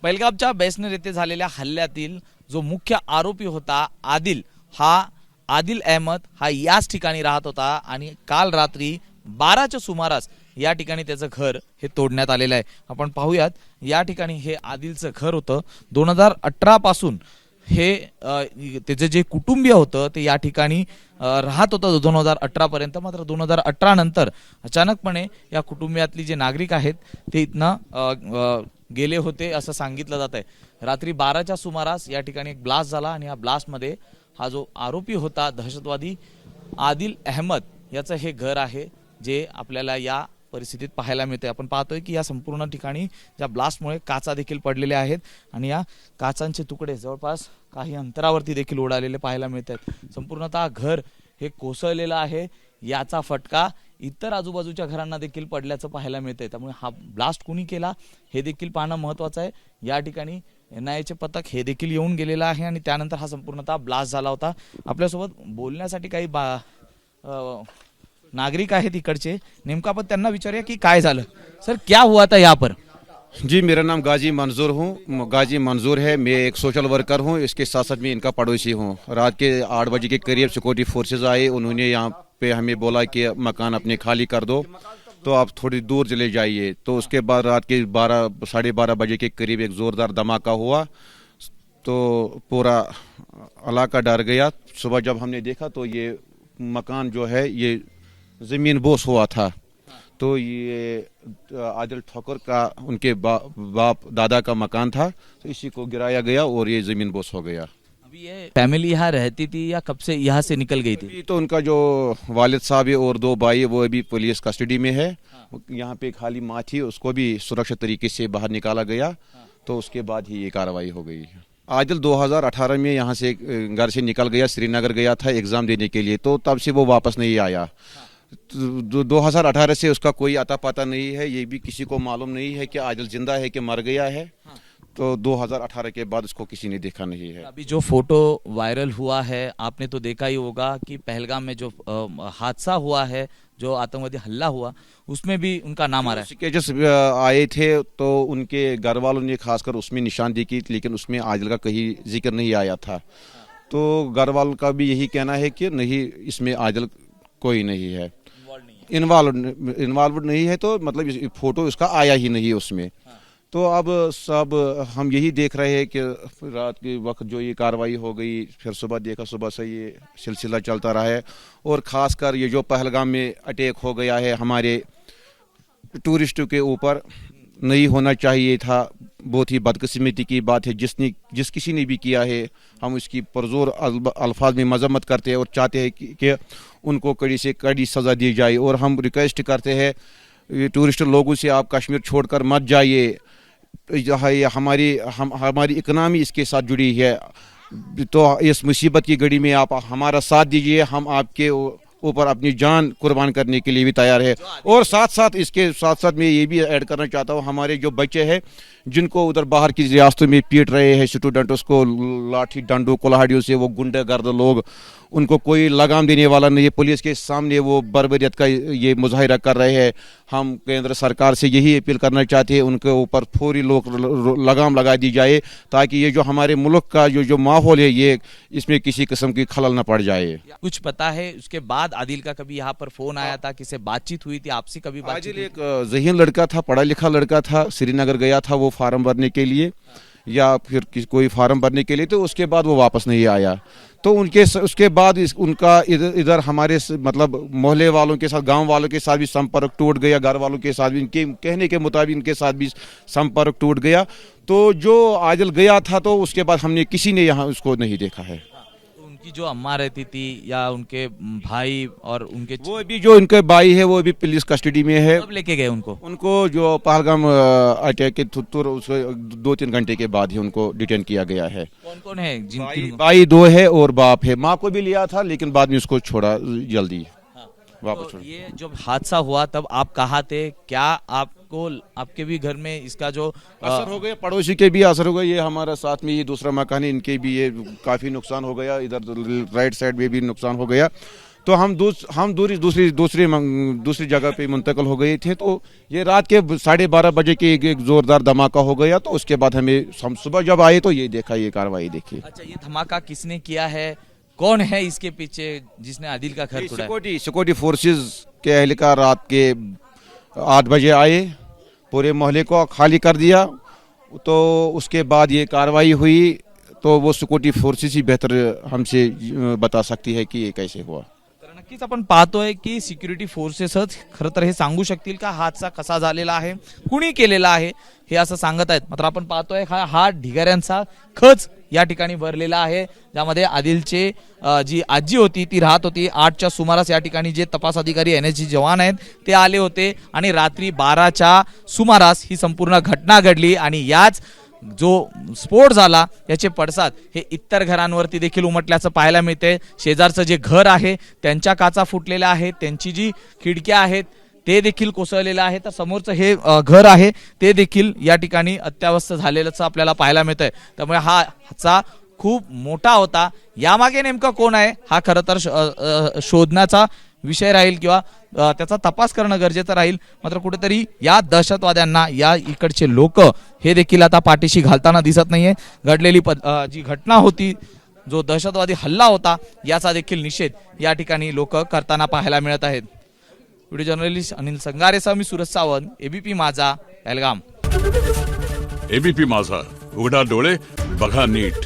पहलगामच्या बेसनेर येथे झालेल्या हल्ल्यातील जो मुख्य आरोपी होता आदिल अहमद हा याच ठिकाणी राहत होता आणि काल रात्री 12च्या सुमारास या ठिकाणी त्याचं घर हे तोडण्यात आलेलं आहे। आपण पाहूयात, या ठिकाणी हे आदिलचं घर होतं। 2018 पासून हे त्याचे जे कुटुंबीय होतं ते या ठिकाणी राहत होतं 2018 पर्यंत। मात्र 2018 नंतर अचानकपणे या कुटुंबियातली जे नागरिक आहेत ते इथनं गेले होते असं सांगितलं जात आहे। रात्री 12च्या सुमारास या ठिकाणी एक ब्लास्ट झाला आणि या ब्लास्टमध्ये हा जो आरोपी होता दहशतवादी आदिल अहमद याचं हे घर आहे जे आपल्याला या परिस्थितीत पाहायला मिळते। आपण पाहतोय की या संपूर्ण ठिकाणी ज्या ब्लास्टमुळे काचा देखील पडलेल्या आहेत आणि या काचांचे तुकडे जवळपास काही अंतरावरती देखील उडालेले पाहायला मिळतात। संपूर्णतः घर हे कोसळलेलं आहे। याचा फटका इतर आजूबाजूच्या घरांना देखील पडल्याचं पाहायला मिळतंय। त्यामुळे हा ब्लास्ट कुणी केला हे देखील पाहणं महत्त्वाचं आहे। या ठिकाणी NIA चे पथक हे देखील येऊन गेलेलं आहे आणि त्यानंतर हा संपूर्णतः ब्लास्ट झाला होता। आपल्यासोबत बोलण्यासाठी काही नागरिक आहेत इकडचे, नेमका आपण त्यांना विचारूया की काय झालं। सर, क्या हुआ था यहाँ पर? जी, मेरा नाम गाजी मंजूर है। मैं एक सोशल वर्कर हूँ, इसके साथ साथ मैं इनका पड़ोसी हूँ। रात के 8 बजे के करीब सिक्योरिटी फोर्सेज आए, उन्होंने यहाँ पे हमें बोला कि मकान अपने खाली कर दो, तो आप थोड़ी दूर चले जाइए। तो उसके बाद रात के 12-12:30 बजे के करीब एक ज़ोरदार धमाका हुआ, तो पूरा इलाका डर गया। सुबह जब हमने देखा तो ये मकान जो है ये ज़मीन बोस हुआ था। तो ये आदिल ठोकर का उनके बाप दादा का मकान था, तो इसी को गिराया गया और ये ज़मीन बोस हो गया। अभी ये फैमिली यहाँ रहती थी या कब से यहाँ से निकल गई थी? अभी तो उनका जो वालिद साहब है और 2 भाई वो अभी पुलिस कस्टडी में है। यहाँ पे खाली माँ थी, उसको भी सुरक्षित तरीके से बाहर निकाला गया, तो उसके बाद ही ये कार्रवाई हो गई है। आदिल 2018 में यहाँ से घर से निकल गया, श्रीनगर गया था एग्ज़ाम देने के लिए, तो तब से वो वापस नहीं आया। 2018 से उसका कोई अता पता नहीं है, ये भी किसी को मालूम नहीं है कि आदिल जिंदा है कि मर गया है। तो 2018 के बाद उसको किसी ने देखा नहीं है। अभी जो फोटो वायरल हुआ है आपने तो देखा ही होगा कि पहलगाम में जो हादसा हुआ है, जो आतंकवादी हल्ला हुआ, उसमें भी उनका नाम आ रहा है। स्केचेस आए थे तो उनके घर वालों ने खासकर उसमें निशानदेही की, लेकिन उसमें आदिल का कहीं जिक्र नहीं आया था। तो घर वालों का भी यही कहना है कि नहीं, इसमें आदिल कोई नहीं है, इन्वॉल्व नहीं है, तो मतलब फोटो उसका आया ही नहीं उसमें। तो अब सब हम यही देख रहे हैं कि रात के वक्त जो ये कार्रवाई हो गई, फिर सुबह देखा, सुबह से ये सिलसिला चलता रहा है। और ख़ासकर ये जो पहलगाम में अटैक हो गया है हमारे टूरिस्टों के ऊपर, नहीं होना चाहिए था। बहुत ही बदकिस्मती की बात है। जिस किसी ने भी किया है, हम उसकी पुरजोर अल्फाज में मजम्मत करते हैं और चाहते हैं कि उनको कड़ी से कड़ी सज़ा दी जाए। और हम रिक्वेस्ट करते हैं टूरिस्ट लोगों से, आप कश्मीर छोड़कर मत जाइए। हमारी इकनॉमी इसके साथ जुड़ी है, तो इस मुसीबत की घड़ी में आप हमारा साथ दीजिए। हम आपके ऊपर अपनी जान कुर्बान करने के लिए भी तैयार है। और इसके साथ साथ मैं ये भी ऐड करना चाहता हूँ, हमारे जो बच्चे हैं जिनको उधर बाहर की रियासतों में पीट रहे हैं स्टूडेंट्स को लाठी डंडों कुल्हाड़ियों से, वो गुंडागर्द लोग, उनको कोई लगाम देने वाला नहीं है। पुलिस के सामने वो बर्बरियत का ये मुजाहिरा कर रहे हैं। हम केंद्र सरकार से यही अपील करना चाहते हैं, उनके ऊपर फौरी लगाम लगा दी जाए, ताकि ये जो हमारे मुल्क का जो माहौल है, ये इसमें किसी किस्म की खलल न पड़ जाए। कुछ पता है उसके बाद आदिल का कभी यहाँ पर फोन आया था, किससे बातचीत हुई थी, आपसी कभी बातचीत? आदिल एक ज़हीन लड़का था, पढ़ा लिखा लड़का था। श्रीनगर गया था वो फार्म भरने के लिए या फिर कोई फार्म भरने के लिए, तो उसके बाद वो वापस नहीं आया। तो उसके बाद उनका इधर हमारे मतलब मोहल्ले वालों के साथ, गांव वालों के साथ भी संपर्क टूट गया, घर वालों के साथ भी इनके कहने के मुताबिक इनके साथ भी संपर्क टूट गया। तो जो आदिल गया था तो उसके बाद हमने किसी ने यहाँ उसको नहीं देखा है। उनकी जो अम्मा रहती थी या उनके भाई और उनके, वो भी जो उनके भाई है वो भी पुलिस कस्टडी में है। कब लेके गए उनको जो पहलगाम अटैक के उसके 2-3 घंटे के बाद ही उनको डिटेन किया गया है। कौन कौन है? भाई 2 है और बाप है। माँ को भी लिया था लेकिन बाद में उसको छोड़ा जल्दी वापस। तो ये जब हादसा हुआ तब आप कहाँ थे? क्या आपको, आपके भी घर में इसका जो असर हो गया, पड़ोसी के भी असर हो गया। ये हमारा साथ में ये दूसरा मकान है, इनके भी ये काफ़ी नुकसान हो गया, इधर राइट साइड में भी नुकसान हो गया। तो हम दूसरी जगह पे मुंतकिल हो गए थे। तो ये रात के 12:30 बजे के एक जोरदार धमाका हो गया। तो उसके बाद हम सुबह जब आए तो ये देखा, ये कार्रवाई देखी। अच्छा, ये धमाका किसने किया है, कौन है इसके पीछे जिसने आदिल का घर तोड़ा है? सिक्योरिटी फोर्सेस के एहलकार रात के 8 बजे आए, पूरे मोहल्ले को खाली कर दिया। तो उसके बाद ये कार्रवाई हुई। तो वो सिक्युरिटी फोर्सेस ही बेहतर हमसे बता सकती है कि ये कैसे हुआ। तर नक्कीच आपण पाहतोय की सिक्युरिटी फोर्सेसच खरं तर हे सांगू शकतील का हादसा कसा झालेला आहे, कुणी केलेला आहे हे असं सांगत आहेत। मात्र आपण पाहतोय हा ढिगाऱ्यांचा खच या ठिकाणी भरलेला आहे, ज्यामध्ये आदिलचे जी आजी होती ती राहत होती। 8च्या सुमारास या ठिकाणी जे तपास अधिकारी एनएसजी जवान आहेत ते आले होते आणि रात्री 12च्या सुमारास ही संपूर्ण घटना घडली। आणि याच जो स्फोट झाला याचे पडसाद हे इतर घरांवरती देखील उमटल्याचं पाहायला मिळते। शेजारचं जे घर आहे त्यांच्या काचा फुटलेल्या आहेत, त्यांची जी खिडक्या आहेत ते देखील कोसळलेलं आहे। तर समोरचं हे घर आहे ते देखील या ठिकाणी अत्यावस्थ झालेलं आपल्याला पाहायला मिळतंय। त्यामुळे हा हादसा खूप मोठा होता। यामागे नेमकं कोण आहे हा खरं तर शोधण्याचा विषय राहील किंवा त्याचा तपास करणं गरजेचं राहील। मात्र कुठेतरी या दहशतवाद्यांना या इकडचे लोक हे देखील आता पाठीशी घालताना दिसत नाहीये। घडलेली जी घटना होती, जो दहशतवादी हल्ला होता, याचा देखील निषेध या ठिकाणी लोक करताना पाहायला मिळत आहेत। व्हिडिओ जर्नलिस्ट अनिल संगारेसह मी सूरज सावंत, एबीपी माझा, बेलगाम। एबीपी माझा, उघडा डोळे बघा नीट।